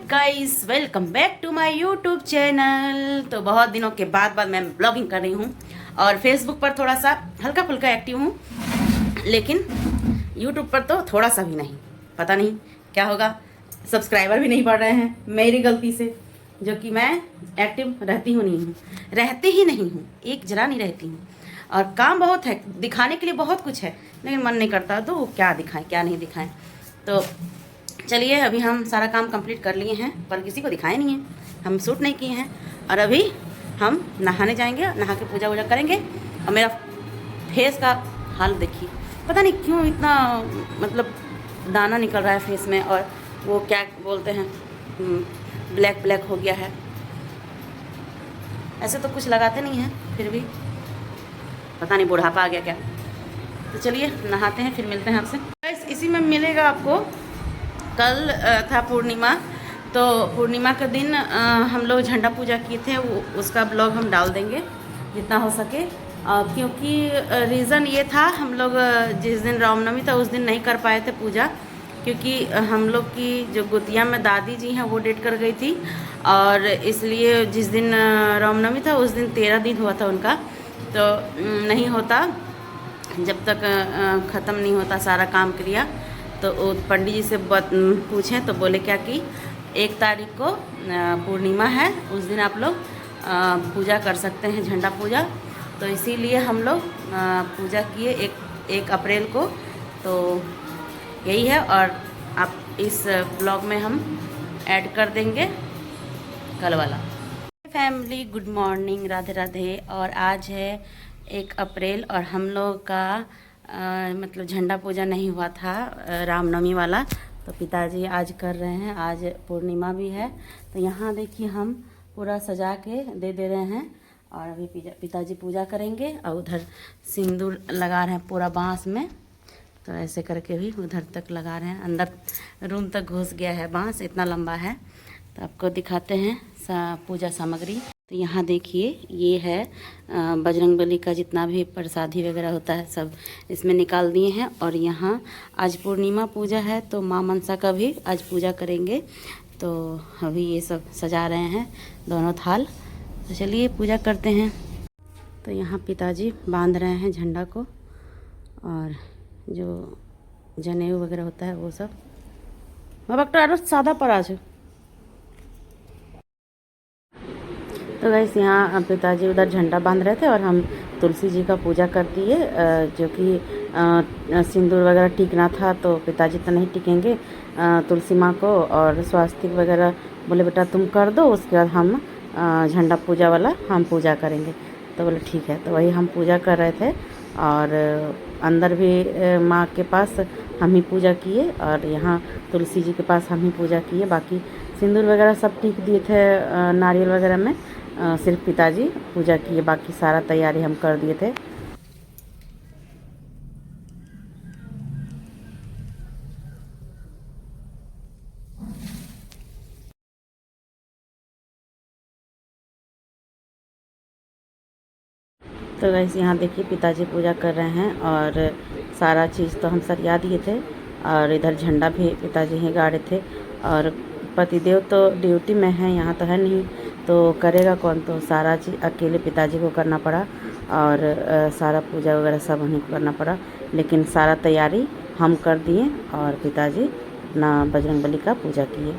Guys, welcome back to my YouTube channel. तो बहुत दिनों के बाद मैं ब्लॉगिंग कर रही हूँ और फेसबुक पर थोड़ा सा हल्का फुल्का एक्टिव हूँ, लेकिन यूट्यूब पर तो थोड़ा सा भी नहीं। पता नहीं क्या होगा, सब्सक्राइबर भी नहीं बढ़ रहे हैं मेरी गलती से, जो कि मैं एक्टिव रहती हूँ नहीं हूँ, रहती ही नहीं हूँ, एक जरा नहीं रहती हूँ। और काम बहुत है, दिखाने के लिए बहुत कुछ है, लेकिन मन नहीं करता तो क्या दिखाएं क्या नहीं दिखाएं। तो चलिए, अभी हम सारा काम कंप्लीट कर लिए हैं, पर किसी को दिखाए नहीं है, हम शूट नहीं किए हैं। और अभी हम नहाने जाएंगे, नहा के पूजा वूजा करेंगे। और मेरा फेस का हाल देखिए, पता नहीं क्यों इतना मतलब दाना निकल रहा है फेस में, और वो क्या बोलते हैं, ब्लैक ब्लैक हो गया है। ऐसे तो कुछ लगाते नहीं हैं, फिर भी पता नहीं बुढ़ापा आ गया क्या। तो चलिए नहाते हैं, फिर मिलते हैं आपसे। इसी में मिलेगा आपको। कल था पूर्णिमा, तो पूर्णिमा के दिन हम लोग झंडा पूजा किए थे, उसका ब्लॉग हम डाल देंगे जितना हो सके। क्योंकि रीज़न ये था, हम लोग जिस दिन रामनवमी था उस दिन नहीं कर पाए थे पूजा, क्योंकि हम लोग की जो गोतिया में दादी जी हैं वो डेट कर गई थी। और इसलिए जिस दिन रामनवमी था उस दिन 13 दिन हुआ था उनका, तो नहीं होता जब तक ख़त्म नहीं होता सारा काम क्रिया। तो पंडित जी से पूछें तो बोले क्या कि 1 तारीख को पूर्णिमा है, उस दिन आप लोग पूजा कर सकते हैं, झंडा पूजा। तो इसीलिए हम लोग पूजा किए 1 अप्रैल को। तो यही है, और आप इस ब्लॉग में हम ऐड कर देंगे कल वाला। Family, good morning, Radhe Radhe. और आज है 1 अप्रैल और हम लोग का मतलब झंडा पूजा नहीं हुआ था रामनवमी वाला, तो पिताजी आज कर रहे हैं। आज पूर्णिमा भी है, तो यहाँ देखिए हम पूरा सजा के दे रहे हैं। और अभी पिताजी पूजा करेंगे, और उधर सिंदूर लगा रहे हैं पूरा बांस में। तो ऐसे करके भी उधर तक लगा रहे हैं, अंदर रूम तक घुस गया है, बांस इतना लंबा है। तो आपको दिखाते हैं पूजा सामग्री। तो यहाँ देखिए, ये है बजरंगबली का जितना भी प्रसादी वगैरह होता है सब इसमें निकाल दिए हैं। और यहाँ आज पूर्णिमा पूजा है, तो माँ मनसा का भी आज पूजा करेंगे। तो अभी ये सब सजा रहे हैं दोनों थाल। तो चलिए पूजा करते हैं। तो यहाँ पिताजी बांध रहे हैं झंडा को, और जो जनेऊ वगैरह होता है वो सब। डॉक्टर सादा पर आज। तो गाइस, यहाँ पिताजी उधर झंडा बांध रहे थे और हम तुलसी जी का पूजा कर दिए, जो कि सिंदूर वगैरह टिकना था, तो पिताजी तो नहीं टिकेंगे तुलसी माँ को। और स्वास्तिक वगैरह बोले बेटा तुम कर दो, उसके बाद हम झंडा पूजा वाला हम पूजा करेंगे। तो बोले ठीक है। तो वही हम पूजा कर रहे थे, और अंदर भी माँ के पास हम ही पूजा किए, और यहाँ तुलसी जी के पास हम ही पूजा किए। बाकी सिंदूर वगैरह सब टिक दिए थे नारियल वगैरह में, सिर्फ पिताजी पूजा किए, बाकी सारा तैयारी हम कर दिए थे। तो गाइस, यहाँ देखिए पिताजी पूजा कर रहे हैं, और सारा चीज़ तो हम सरिया दिए थे, और इधर झंडा भी पिताजी ही गाड़े थे। और पतिदेव तो ड्यूटी में है, यहाँ तो है नहीं, तो करेगा कौन। तो सारा चीज़ अकेले पिताजी को करना पड़ा, और सारा पूजा वगैरह सब उन्हीं को करना पड़ा। लेकिन सारा तैयारी हम कर दिए, और पिताजी अपना बजरंगबली का पूजा किए।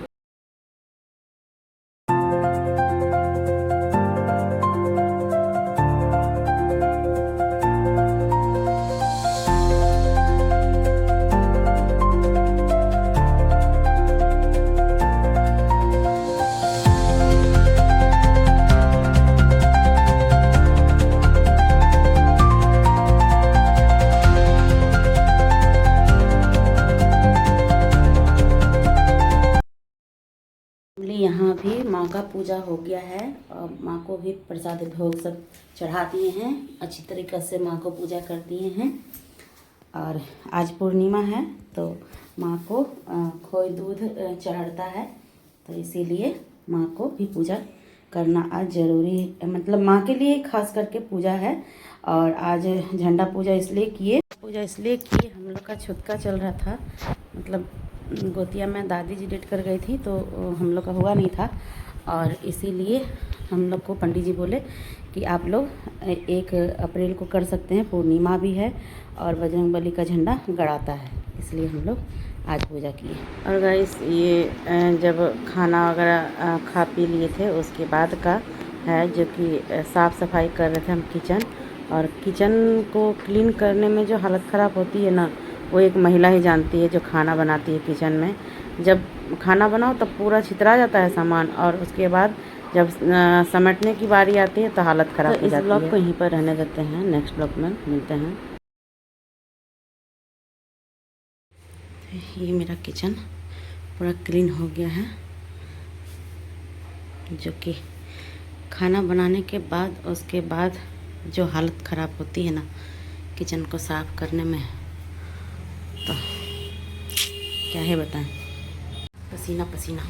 यहाँ भी माँ का पूजा हो गया है, और माँ को भी प्रसाद भोग सब चढ़ा दिए हैं, अच्छी तरीक़े से माँ को पूजा कर दिए हैं। और आज पूर्णिमा है, तो माँ को खोए दूध चढ़ता है, तो इसीलिए माँ को भी पूजा करना आज ज़रूरी है, मतलब माँ के लिए खास करके पूजा है। और आज झंडा पूजा इसलिए किए हम लोग का छुतका चल रहा था, मतलब गोतिया में दादी जी डेट कर गई थी तो हम लोग का हुआ नहीं था, और इसीलिए हम लोग को पंडित जी बोले कि आप लोग 1 अप्रैल को कर सकते हैं, पूर्णिमा भी है और बजरंगबली का झंडा गड़ाता है, इसलिए हम लोग आज पूजा किए। और गाइस ये जब खाना वगैरह खा पी लिए थे उसके बाद का है, जो कि साफ़ सफाई कर रहे थे हम किचन। और किचन को क्लीन करने में जो हालत ख़राब होती है ना, वो एक महिला ही जानती है जो खाना बनाती है किचन में। जब खाना बनाओ तब पूरा छितरा जाता है सामान, और उसके बाद जब समेटने की बारी आती है तो हालत ख़राब हो जाती है। इस ब्लॉग को यहीं पर रहने देते हैं, नेक्स्ट ब्लॉग में मिलते हैं। ये मेरा किचन पूरा क्लीन हो गया है, जो कि खाना बनाने के बाद उसके बाद जो हालत ख़राब होती है ना किचन को साफ़ करने में, तो क्या है बताएं, पसीना पसीना।